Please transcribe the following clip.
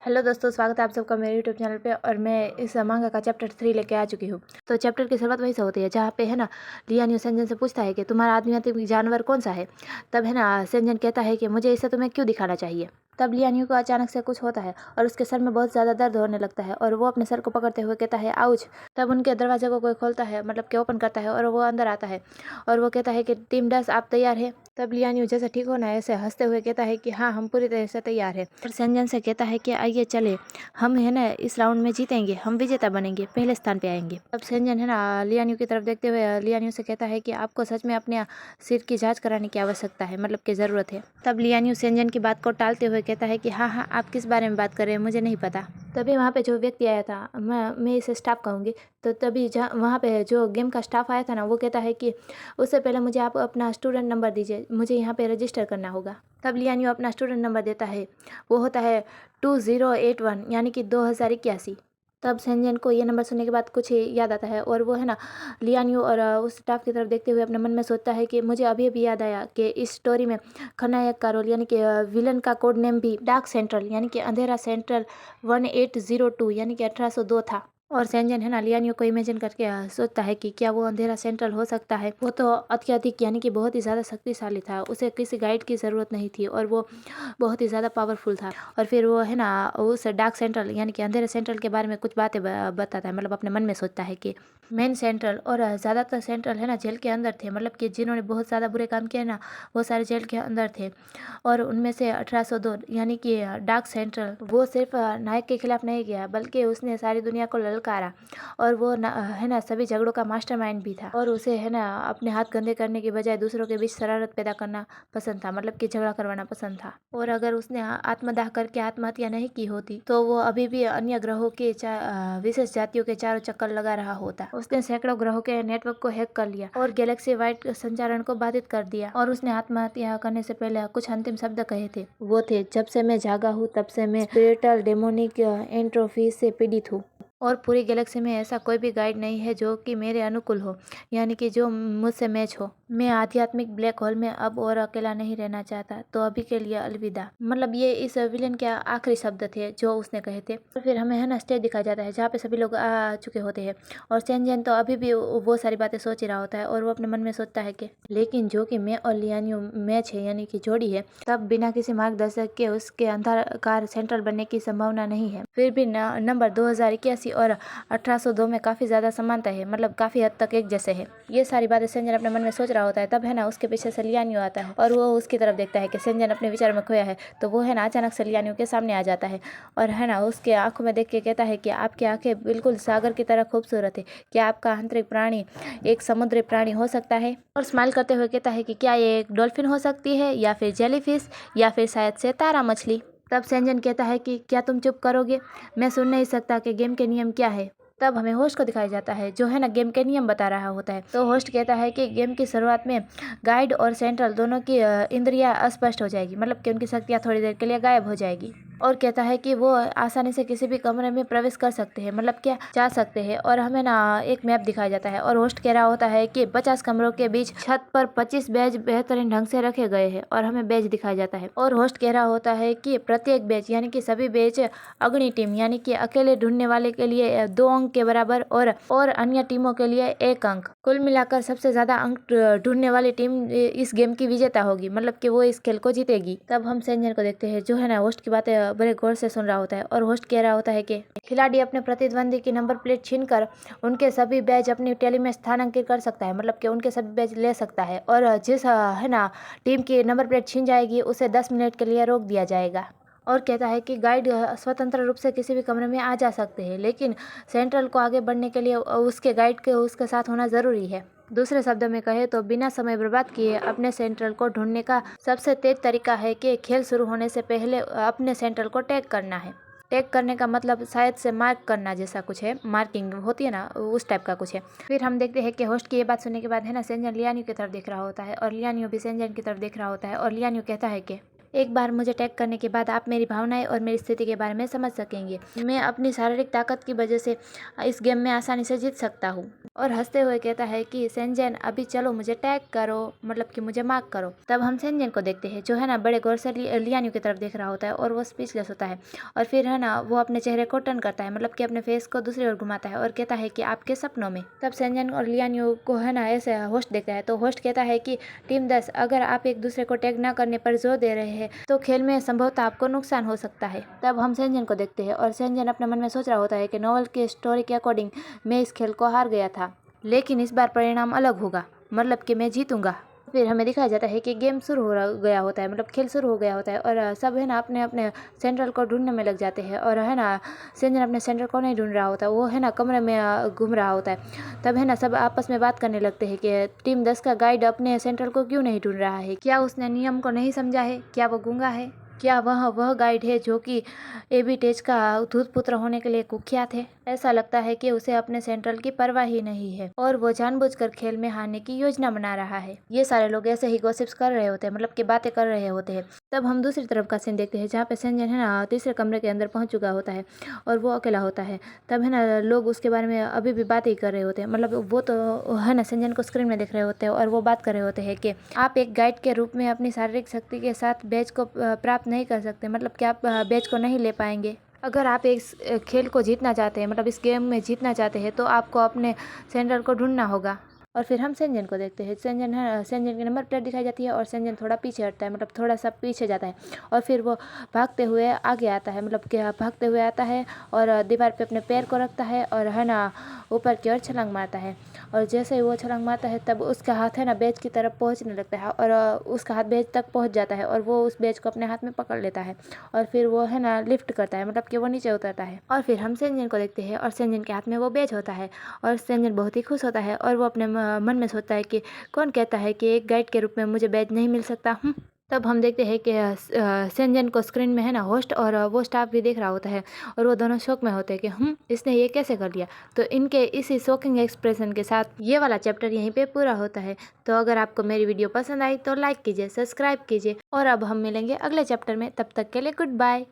Hello दोस्तों, स्वागत है आप सबका मेरे यूट्यूब चैनल पे। और मैं इस मांगा का चैप्टर 3 लेके आ चुकी हूँ। तो चैप्टर की शुरुआत वहीं से होती है जहाँ पे है ना, लिया न्यू सेंजन से पूछता है कि तुम्हारा आध्यात्मिक जानवर कौन सा है। तब है ना, सेंजन कहता है कि मुझे इसे तुम्हें क्यों दिखाना चाहिए। तब लिया न्यू को अचानक से कुछ होता है और उसके सर में बहुत ज़्यादा दर्द होने लगता है और वो अपने सर को पकड़ते हुए कहता है आउच। तब उनके दरवाजे को कोई खोलता है, मतलब कि ओपन करता है, और वो अंदर आता है और वो कहता है कि टीम डस आप तैयार है। तब लिया न्यू जैसे ठीक होना है ऐसे हंसते हुए कहता है कि हाँ, हम पूरी तरह से तैयार है। और सेंजन से कहता है कि आइए चले, हम है ना इस राउंड में जीतेंगे, हम विजेता बनेंगे, पहले स्थान पे आएंगे। तब सेंजन है ना लियान्यू की तरफ देखते हुए लियान्यू से कहता है कि आपको सच में अपने सिर की जांच कराने की आवश्यकता है, मतलब की ज़रूरत है। तब लियान्यू सेंजन की बात को टालते हुए कहता है कि हाँ हाँ, आप किस बारे में बात कर रहे हैं, मुझे नहीं पता। तभी वहाँ पे जो व्यक्ति आया था, मैं इसे स्टाफ कहूँगी, तो तभी जहाँ वहाँ पे जो गेम का स्टाफ आया था ना, वो कहता है कि उससे पहले मुझे आप अपना स्टूडेंट नंबर दीजिए, मुझे यहाँ पे रजिस्टर करना होगा। तब लियान्यू अपना स्टूडेंट नंबर देता है, वो होता है 2081, यानी कि 2081। तब सेंजन को ये नंबर सुनने के बाद कुछ याद आता है और वो है ना लियान्यू और उस स्टाफ की तरफ देखते हुए अपने मन में सोचता है कि मुझे अभी अभी याद आया कि इस स्टोरी में खलनायक का रोल, यानी कि विलन का कोड नेम भी डार्क सेंट्रल, यानी कि अंधेरा सेंट्रल 1802, यानी कि 1802 था। और सेंजन है ना लियान्यू को इमेजिन करके सोचता है कि क्या वो अंधेरा सेंट्रल हो सकता है। वो तो अत्यधिक, यानी कि बहुत ही ज़्यादा शक्तिशाली था, उसे किसी गाइड की ज़रूरत नहीं थी और वो बहुत ही ज़्यादा पावरफुल था। और फिर वो है ना उस डार्क सेंट्रल, यानी कि अंधेरे सेंट्रल के बारे में कुछ बातें बताता है, मतलब अपने मन में सोचता है कि मेन सेंट्रल और ज़्यादातर सेंट्रल है ना जेल के अंदर थे, मतलब कि जिन्होंने बहुत ज़्यादा बुरे काम किए ना, वो सारे जेल के अंदर थे। और उनमें से 1802, यानी कि डार्क सेंट्रल, वो सिर्फ नायक के खिलाफ नहीं गया, बल्कि उसने सारी दुनिया को ललकारा। और वो है ना सभी झगड़ों का मास्टरमाइंड भी था। और उसे है ना अपने हाथ गंदे करने के बजाय दूसरों के बीच शरारत पैदा करना पसंद था, मतलब कि झगड़ा करवाना पसंद था। और अगर उसने आत्मदाह करके आत्महत्या नहीं की होती तो वो अभी भी अन्य ग्रहों के विशेष जातियों के चारों चक्कर लगा रहा होता। उसने सैकड़ों ग्रहों के नेटवर्क को हैक कर लिया और गैलेक्सी वाइड संचारण को बाधित कर दिया। और उसने आत्महत्या करने से पहले कुछ अंतिम शब्द कहे थे, वो थे जब से मैं जागा हूँ तब से मैं स्पिरिटल डेमोनिक एंट्रोफी से पीड़ित हूँ और पूरी गैलेक्सी में ऐसा कोई भी गाइड नहीं है जो कि मेरे अनुकूल हो, यानी कि जो मुझसे मैच हो। मैं आध्यात्मिक ब्लैक होल में अब और अकेला नहीं रहना चाहता, तो अभी के लिए अलविदा। मतलब ये इस विलेन के आखिरी शब्द थे जो उसने कहे थे। और फिर हमें है ना स्टेज दिखाया जाता है जहाँ पे सभी लोग आ चुके होते हैं और सेंजन तो अभी भी वो सारी बातें सोच ही रहा होता है। और वो अपने मन में सोचता है कि लेकिन जो कि मैं और लियान्यू मैच है, यानी कि जोड़ी है, तब बिना किसी मार्गदर्शक के उसके अंधकार सेंट्रल बनने की संभावना नहीं है। फिर भी नंबर 2081 और 1802 में काफ़ी ज़्यादा समानता है, मतलब काफ़ी हद तक एक जैसे है। ये सारी बातें सेंजन अपने मन में सोच रहा होता है। तब है ना उसके पीछे से लियान्यू आता है और वो उसकी तरफ देखता है कि सेंजन अपने विचार में खोया है। तो वो है ना अचानक से लियान्यू के सामने आ जाता है और है ना उसके आंखों में देख के कहता है कि आपकी आंखें बिल्कुल सागर की तरह खूबसूरत है, क्या आपका आंतरिक प्राणी एक समुद्री प्राणी हो सकता है। और स्माइल करते हुए कहता है कि क्या ये एक डॉल्फिन हो सकती है, या फिर जेलीफिश, या फिर शायद से तारा मछली। तब सेंजन कहता है कि क्या तुम चुप करोगे, मैं सुन नहीं सकता कि गेम के नियम क्या है। तब हमें होस्ट को दिखाया जाता है जो है ना गेम के नियम बता रहा होता है। तो होस्ट कहता है कि गेम की शुरुआत में गाइड और सेंट्रल दोनों की इंद्रियां अस्पष्ट हो जाएगी, मतलब कि उनकी शक्तियां थोड़ी देर के लिए गायब हो जाएगी। और कहता है कि वो आसानी से किसी भी कमरे में प्रवेश कर सकते हैं, मतलब क्या जा सकते हैं। और हमें ना एक मैप दिखाया जाता है और होस्ट कह रहा होता है कि 50 कमरों के बीच छत पर 25 बेंच बेहतरीन ढंग से रखे गए हैं और हमें बेंच दिखाया जाता है। और होस्ट कह रहा होता है कि प्रत्येक बेंच, यानी कि सभी बेंच अग्नि टीम, यानी कि अकेले ढूंढने वाले के लिए 2 अंक के बराबर और अन्य टीमों के लिए 1 अंक। कुल मिलाकर सबसे ज्यादा अंक ढूंढने वाली टीम इस गेम की विजेता होगी, मतलब कि वो इस खेल को जीतेगी। तब हम सेंजन को देखते हैं जो है ना होस्ट की बातें बड़े गौर से सुन रहा होता है और होस्ट कह रहा होता है कि खिलाड़ी अपने प्रतिद्वंदी की नंबर प्लेट छीनकर उनके सभी बैच अपनी टैली में स्थानांतरित कर सकता है, मतलब कि उनके सभी बैच ले सकता है। और जिस है ना टीम की नंबर प्लेट छीन जाएगी उसे 10 मिनट के लिए रोक दिया जाएगा। और कहता है कि गाइड स्वतंत्र रूप से किसी भी कमरे में आ जा सकते हैं, लेकिन सेंट्रल को आगे बढ़ने के लिए उसके गाइड के उसके साथ होना ज़रूरी है। दूसरे शब्दों में कहे तो बिना समय बर्बाद किए अपने सेंट्रल को ढूंढने का सबसे तेज तरीका है कि खेल शुरू होने से पहले अपने सेंट्रल को टैग करना है। टैग करने का मतलब शायद से मार्क करना जैसा कुछ है, मार्किंग होती है ना, उस टाइप का कुछ है। फिर हम देखते हैं कि होस्ट की ये बात सुनने के बाद है ना सेंजन लियान्यू की तरफ देख रहा होता है और लियान्यू भी सेंजन की तरफ देख रहा होता है और लियान्यू कहता है कि एक बार मुझे टैग करने के बाद आप मेरी भावनाएं और मेरी स्थिति के बारे में समझ सकेंगे। मैं अपनी शारीरिक ताकत की वजह से इस गेम में आसानी से जीत सकता हूँ। और हंसते हुए कहता है कि सेंजन अभी चलो मुझे टैग करो, मतलब कि मुझे मार्क करो। तब हम सेंजन को देखते हैं जो है ना बड़े गौर से लियान्यू की तरफ देख रहा होता है और वो स्पीचलेस होता है। और फिर है ना वो अपने चेहरे को टर्न करता है, मतलब कि अपने फेस को दूसरी ओर घुमाता है और कहता है कि आपके सपनों में। तब सेंजन और लियान्यू को है ना ऐसे होस्ट देखता है तो होस्ट कहता है कि टीम 10 अगर आप एक दूसरे को टैग न करने पर जोर दे रहे हैं तो खेल में संभवतः आपको नुकसान हो सकता है। तब हम सेंजन को देखते हैं और सेंजन अपने मन में सोच रहा होता है कि नॉवल की स्टोरी के अकॉर्डिंग मैं इस खेल को हार गया था, लेकिन इस बार परिणाम अलग होगा, मतलब कि मैं जीतूंगा। फिर हमें दिखाया जाता है कि गेम शुरू हो गया होता है, मतलब खेल शुरू हो गया होता है और सब है ना अपने अपने सेंट्रल को ढूंढने में लग जाते हैं। और है ना सेंजन अपने सेंट्रल को नहीं ढूंढ रहा होता, वो है ना कमरे में घूम रहा होता है। तब है ना सब आपस में बात करने लगते हैं कि टीम 10 का गाइड अपने सेंट्रल को क्यों नहीं ढूंढ रहा है, क्या उसने नियम को नहीं समझा है, क्या वो गूंगा है, क्या वह गाइड है जो कि एबी टेज का दूध पुत्र होने के लिए कुख्यात है। ऐसा लगता है कि उसे अपने सेंट्रल की परवाह ही नहीं है और वो जानबूझकर खेल में हारने की योजना बना रहा है। ये सारे लोग ऐसे ही गॉसिप्स कर रहे होते हैं, मतलब कि बातें कर रहे होते हैं। तब हम दूसरी तरफ का सीन देखते हैं जहाँ पे सेंजन है ना तीसरे कमरे के अंदर पहुंच चुका होता है और वो अकेला होता है। तब है ना लोग उसके बारे में अभी भी बातें ही कर रहे होते हैं, मतलब वो तो है ना सेंजन को स्क्रीन में देख रहे होते हैं और वो बात कर रहे होते हैं कि आप एक गाइड के रूप में अपनी शारीरिक शक्ति के साथ बैच को प्राप्त नहीं कर सकते, मतलब कि आप बैच को नहीं ले पाएंगे। अगर आप इस खेल को जीतना चाहते हैं, मतलब इस गेम में जीतना चाहते हैं तो आपको अपने सेंट्रल को ढूंढना होगा। और फिर हम सेंजन को देखते हैं, सेंजन है सेंजन की नंबर प्लेट दिखाई जाती है और सेंजन थोड़ा पीछे हटता है, मतलब थोड़ा सा पीछे जाता है और फिर वो भागते हुए आगे आता है, मतलब कि भागते हुए आता है और दीवार पे अपने पैर को रखता है और है ना ऊपर की ओर छलांग मारता है। और जैसे ही वो छलांग मारता है तब उसका हाथ है ना बेच की तरफ पहुंचने लगता है और उसका हाथ बेच तक पहुंच जाता है और वो उस बेच को अपने हाथ में पकड़ लेता है और फिर वो है ना लिफ्ट करता है, मतलब कि वो नीचे उतरता है। और फिर हम सेंजन को देखते हैं और सेंजन के हाथ में वो बेच होता है और सेंजन बहुत ही खुश होता है और वो अपने मन में सोचता है कि कौन कहता है कि एक गाइड के रूप में मुझे बैज नहीं मिल सकता। तब हम देखते हैं कि सेंजन को स्क्रीन में है ना होस्ट और वो स्टाफ भी देख रहा होता है और वो दोनों शौक में होते हैं कि इसने ये कैसे कर लिया। तो इनके इसी शॉकिंग एक्सप्रेशन के साथ ये वाला चैप्टर यहीं पे पूरा होता है। तो अगर आपको मेरी वीडियो पसंद आई तो लाइक कीजिए, सब्सक्राइब कीजिए और अब हम मिलेंगे अगले चैप्टर में। तब तक के लिए गुड बाय।